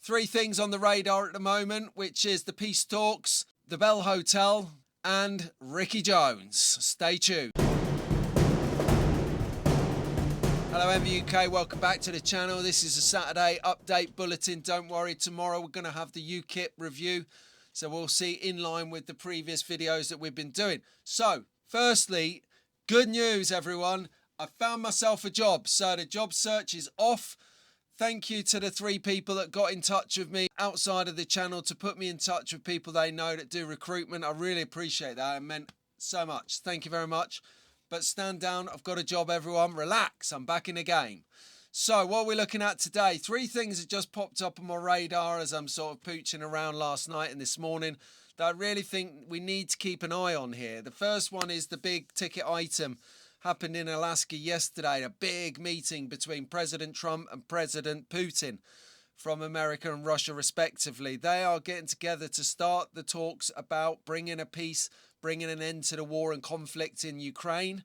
Three things on the radar at the moment, which is the peace talks, the Bell Hotel, and Ricky Jones. Stay tuned. Hello MUK, welcome back to the channel. This is a Saturday update bulletin. Don't worry, tomorrow we're going to have the UKIP review. So we'll see in line with the previous videos that we've been doing. So, firstly, good news everyone. I found myself a job. So the job search is off. Thank you to the 3 people that got in touch with me outside of the channel to put me in touch with people they know that do recruitment. I really appreciate that. It meant so much. Thank you very much. But stand down. I've got a job, everyone. Relax. I'm back in the game. So what we're looking at today, 3 things that just popped up on my radar as I'm sort of pooching around last night and this morning that I really think we need to keep an eye on here. The first one is the big ticket item happened in Alaska yesterday, a big meeting between President Trump and President Putin from America and Russia respectively. They are getting together to start the talks about bringing a peace, bringing an end to the war and conflict in Ukraine,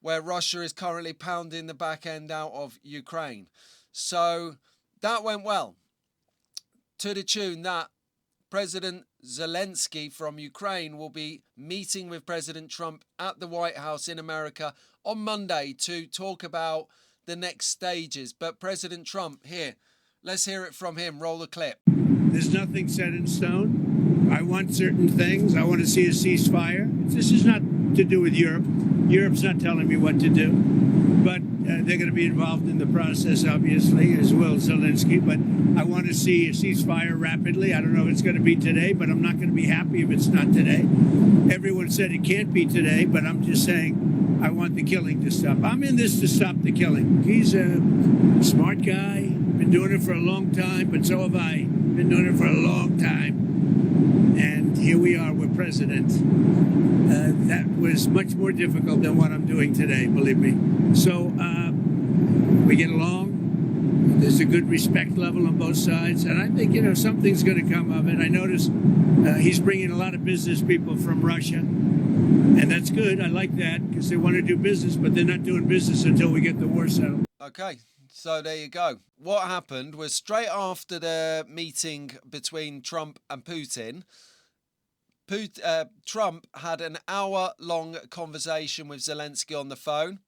where Russia is currently pounding the back end out of Ukraine. So that went well, to the tune that President Zelensky from Ukraine will be meeting with President Trump at the White House in America on Monday to talk about the next stages. But President Trump, here, let's hear it from him. Roll the clip. There's nothing set in stone. I want certain things. I want to see a ceasefire. This is not to do with Europe. Europe's not telling me what to do. But they're going to be involved in the process, obviously, as well as Zelensky. But I want to see a ceasefire rapidly. I don't know if it's going to be today, but I'm not going to be happy if it's not today. Everyone said it can't be today, but I'm just saying I want the killing to stop. I'm in this to stop the killing. He's a smart guy, been doing it for a long time, but so have I. Been doing it for a long time. And here we are, we're president. That was much more difficult than what I'm doing today, believe me. So we get along. There's a good respect level on both sides. And I think, something's going to come of it. I noticed he's bringing a lot of business people from Russia. And that's good. I like that because they want to do business, but they're not doing business until we get the war settled. Okay. So there you go. What happened was straight after the meeting between Trump and Putin, Trump had an hour-long conversation with Zelensky on the phone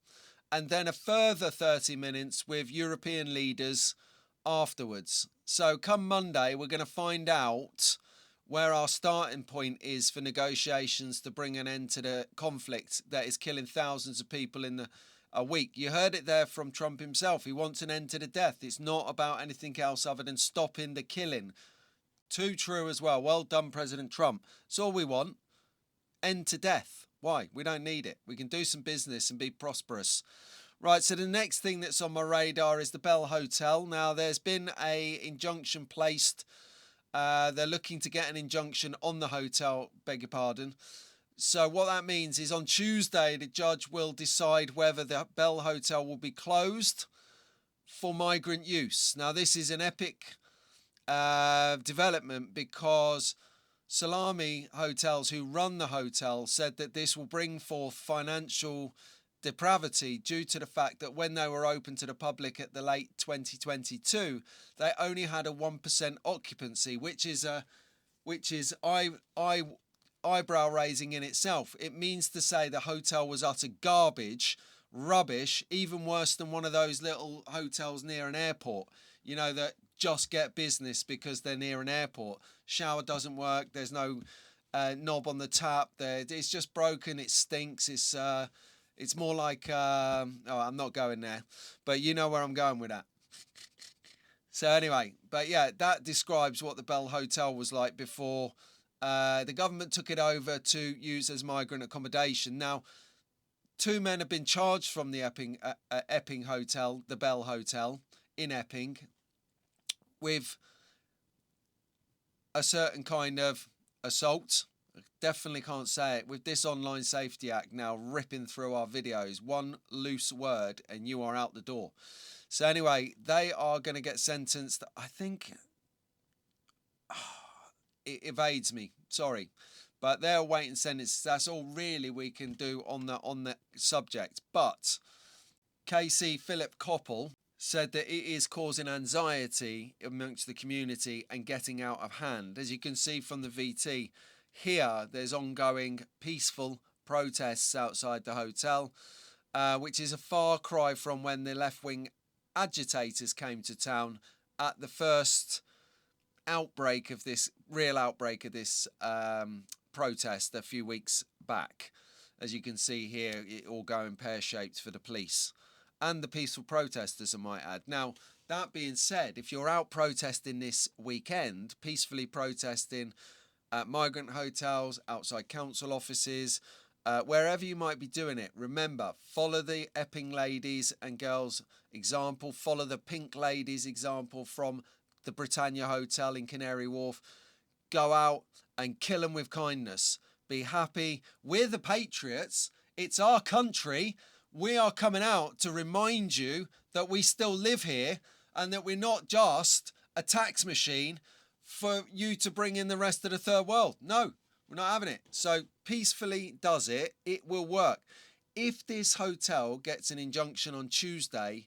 and then a further 30 minutes with European leaders afterwards. So come Monday, we're going to find out where our starting point is for negotiations to bring an end to the conflict that is killing thousands of people in a week. You heard it there from Trump himself. He wants an end to the death. It's not about anything else other than stopping the killing. Too true as well. Well done, President Trump. It's all we want. End to death. Why? We don't need it. We can do some business and be prosperous. Right, so the next thing that's on my radar is the Bell Hotel. Now, there's been an injunction placed. They're looking to get an injunction on the hotel, beg your pardon. So what that means is on Tuesday, the judge will decide whether the Bell Hotel will be closed for migrant use. Now, this is an epic development because Salami Hotels, who run the hotel, said that this will bring forth financial depravity due to the fact that when they were open to the public at the late 2022, they only had a 1% occupancy, which is eyebrow raising in itself. It means to say the hotel was utter garbage, rubbish, even worse than one of those little hotels near an airport, that just get business because they're near an airport. Shower doesn't work, there's no knob on the tap there, it's just broken, it stinks, it's more like I'm not going there, but you know where I'm going with that. So anyway, but yeah, that describes what the Bell Hotel was like before the government took it over to use as migrant accommodation. Now, 2 men have been charged from the Epping Hotel, the Bell Hotel in Epping, with a certain kind of assault. I definitely can't say it. With this Online Safety Act now ripping through our videos, one loose word and you are out the door. So anyway, they are going to get sentenced. I think it evades me. Sorry. But they're awaiting sentence. That's all really we can do on the subject. But KC Philip Koppel said that it is causing anxiety amongst the community and getting out of hand. As you can see from the VT here, there's ongoing peaceful protests outside the hotel, which is a far cry from when the left-wing agitators came to town at the first outbreak of this protest a few weeks back. As you can see here, it all going pear-shaped for the police and the peaceful protesters, I might add. Now, that being said, if you're out protesting this weekend, peacefully protesting at migrant hotels, outside council offices, wherever you might be doing it, remember, follow the Epping ladies and girls example, follow the Pink ladies example from the Britannia Hotel in Canary Wharf. Go out and kill them with kindness. Be happy. We're the patriots. It's our country. We are coming out to remind you that we still live here and that we're not just a tax machine for you to bring in the rest of the third world. No, we're not having it. So peacefully does it. It will work. If this hotel gets an injunction on Tuesday,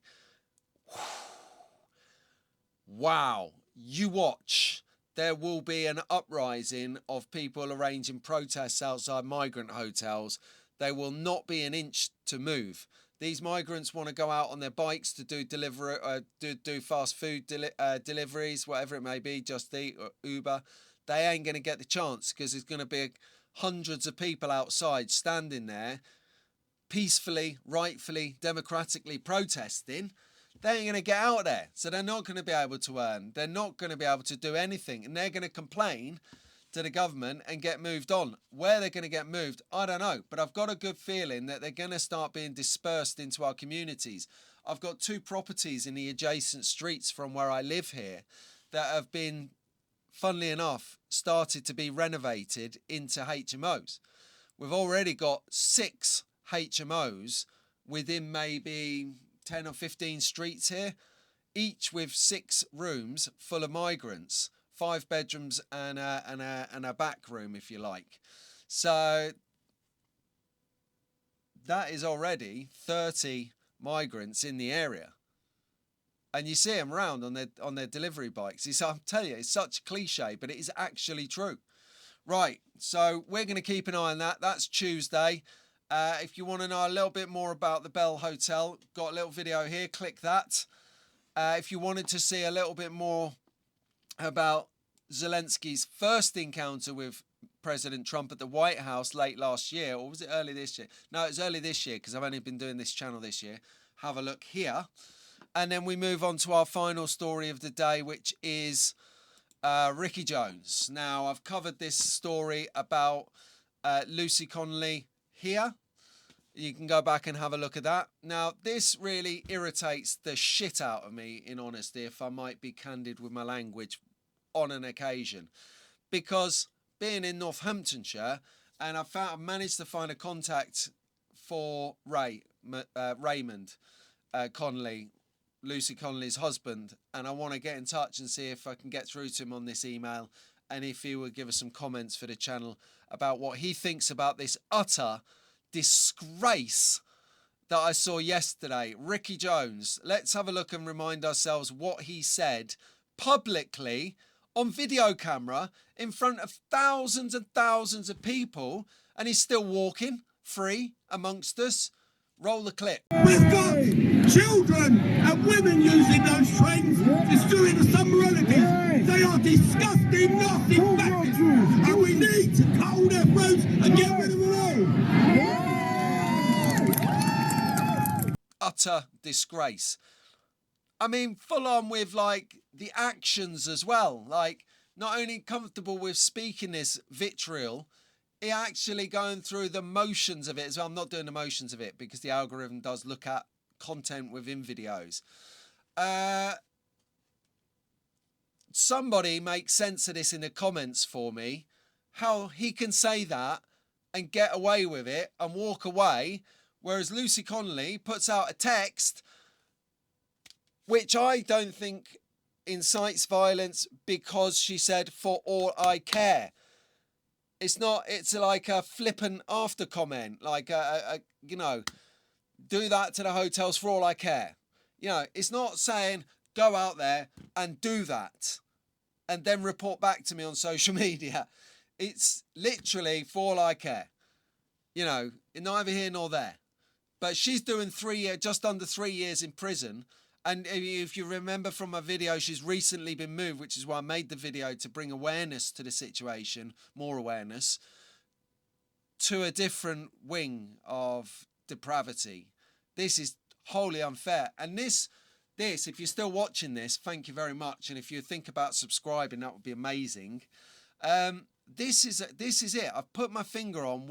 wow, you watch. There will be an uprising of people arranging protests outside migrant hotels. They will not be an inch to move. These migrants want to go out on their bikes to do fast food deliveries, whatever it may be, Just Eat or Uber. They ain't going to get the chance because there's going to be hundreds of people outside standing there peacefully, rightfully, democratically protesting. They ain't going to get out there. So they're not going to be able to earn. They're not going to be able to do anything. And they're going to complain to the government and get moved on. Where they're going to get moved, I don't know. But I've got a good feeling that they're going to start being dispersed into our communities. I've got 2 properties in the adjacent streets from where I live here that have been, funnily enough, started to be renovated into HMOs. We've already got 6 HMOs within maybe 10 or 15 streets here, each with 6 rooms full of migrants, 5 bedrooms and a back room, if you like. So that is already 30 migrants in the area. And you see them around on their delivery bikes. I'm telling you, it's such a cliche, but it is actually true. Right, so we're going to keep an eye on that. That's Tuesday. If you want to know a little bit more about the Bell Hotel, got a little video here, click that. If you wanted to see a little bit more about Zelensky's first encounter with President Trump at the White House late last year, or was it early this year? No, it was early this year because I've only been doing this channel this year. Have a look here. And then we move on to our final story of the day, which is Ricky Jones. Now, I've covered this story about Lucy Connolly here. You can go back and have a look at that. Now, this really irritates the shit out of me, in honesty, if I might be candid with my language on an occasion. Because being in Northamptonshire, and I've managed to find a contact for Raymond Connolly, Lucy Connolly's husband, and I want to get in touch and see if I can get through to him on this email, and if he would give us some comments for the channel about what he thinks about this utter disgrace that I saw yesterday. Ricky Jones, let's have a look and remind ourselves what he said publicly on video camera in front of thousands and thousands of people, and he's still walking free amongst us. Roll the clip. We've got children and women using those trains, destroying the summer relatives. They are disgusting, nasty bastards, and we need to cut all their throats and get rid of them all. Utter disgrace. I mean, full on with like the actions as well. Like, not only comfortable with speaking this vitriol, he actually going through the motions of it as well. I'm not doing the motions of it because the algorithm does look at content within videos. Somebody make sense of this in the comments for me. How he can say that and get away with it and walk away, whereas Lucy Connolly puts out a text which I don't think incites violence because she said, "For all I care." It's not, it's like a flippant after comment, like, you know, do that to the hotels for all I care. You know, it's not saying go out there and do that and then report back to me on social media. It's literally for all I care. You know, neither here nor there. But she's doing just under 3 years in prison. And if you remember from my video, she's recently been moved, which is why I made the video, to bring awareness to the situation, more awareness, to a different wing of depravity. This is wholly unfair. And this, if you're still watching this, thank you very much. And if you think about subscribing, that would be amazing. This is it. I've put my finger on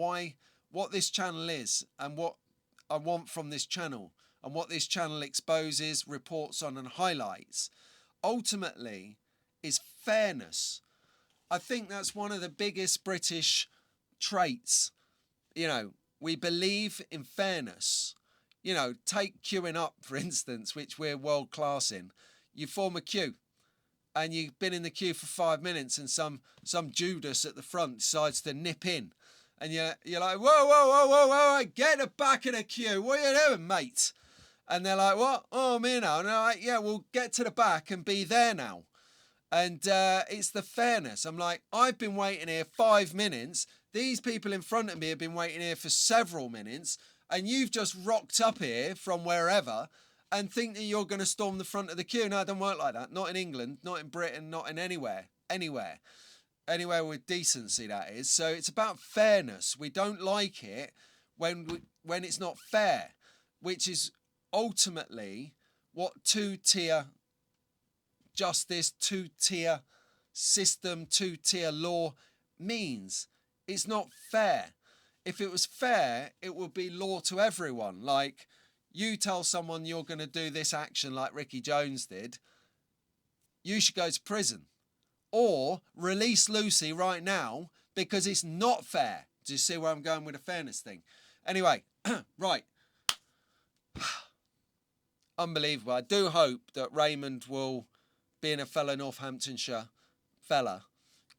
what this channel is and what I want from this channel and what this channel exposes, reports on and highlights. Ultimately is fairness. I think that's one of the biggest British traits. You know, we believe in fairness. You know, take queuing up, for instance, which we're world class in. You form a queue and you've been in the queue for 5 minutes and some Judas at the front decides to nip in. And you're like, whoa, get the back of the queue. What are you doing, mate? And they're like, what? Oh, me now. And they're like, yeah, we'll get to the back and be there now. And it's the fairness. I'm like, I've been waiting here 5 minutes. These people in front of me have been waiting here for several minutes. And you've just rocked up here from wherever and think that you're going to storm the front of the queue. No, it doesn't work like that. Not in England, not in Britain, not in anywhere with decency, that is. So it's about fairness. We don't like it when it's not fair, which is ultimately what two-tier justice, two-tier system, two-tier law means. It's not fair. If it was fair, it would be law to everyone. Like, you tell someone you're going to do this action like Ricky Jones did, you should go to prison. Or release Lucy right now because it's not fair. Do you see where I'm going with the fairness thing? Anyway, right. Unbelievable. I do hope that Raymond will, being a fellow Northamptonshire fella,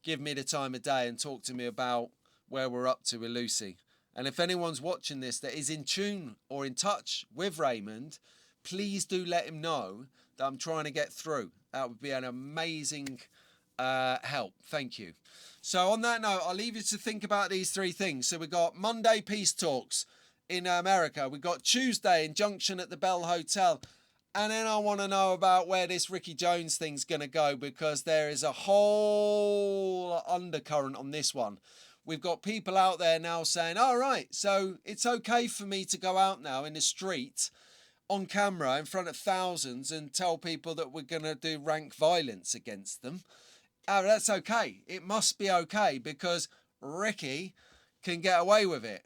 give me the time of day and talk to me about where we're up to with Lucy. And if anyone's watching this that is in tune or in touch with Raymond, please do let him know that I'm trying to get through. That would be an amazing help. Thank you. So on that note, I'll leave you to think about these 3 things. So we got Monday peace talks in America. We got Tuesday injunction at the Bell Hotel. And then I want to know about where this Ricky Jones thing's going to go, because there is a whole undercurrent on this one. We've got people out there now saying, all right, so it's okay for me to go out now in the street on camera in front of thousands and tell people that we're going to do rank violence against them. That's okay. It must be okay because Ricky can get away with it.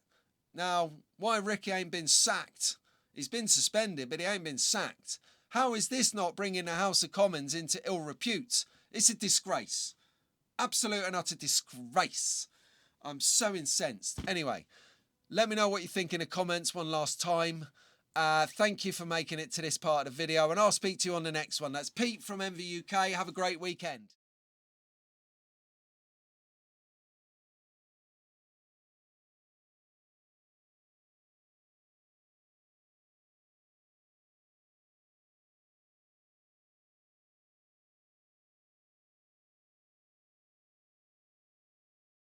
Now, why Ricky ain't been sacked? He's been suspended, but he ain't been sacked. How is this not bringing the House of Commons into ill repute? It's a disgrace. Absolute and utter disgrace. I'm so incensed. Anyway, let me know what you think in the comments one last time. Thank you for making it to this part of the video, and I'll speak to you on the next one. That's Pete from MV UK. Have a great weekend.